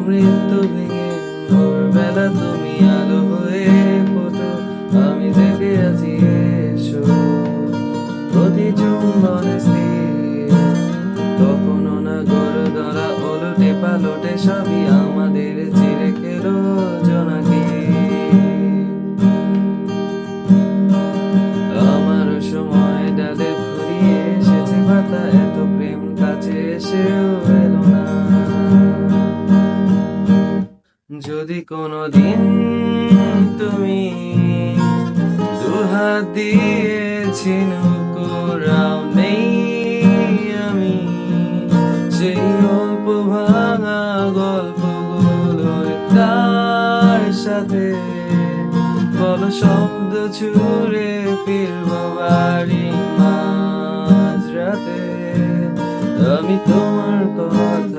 মৃত্যু ভেঙে ভোরবেলা তুমি আলো হয়ে ফোটো, আমি জেগে আছি এসো প্রতি চুম্বনে স্থির। কখনো না গড় গড়া ওলটে পালটে সবই আমাদের চিরে খেলো জোনাকি। আমার সময় ডালে ফুরিয়ে এসেছে পাতা, এত প্রেম কাছে এসেও এলো না। যদি কোনোদিন তুমি দুহাত দিয়েছি নৌকোরাও নেই আমি, সেই অল্প ভাঙা গল্পগুলোর তার সাথে বলো শব্দ ছুড়ে ফিরবো বাড়ি মাঝরাতে। আমি তোমার কথা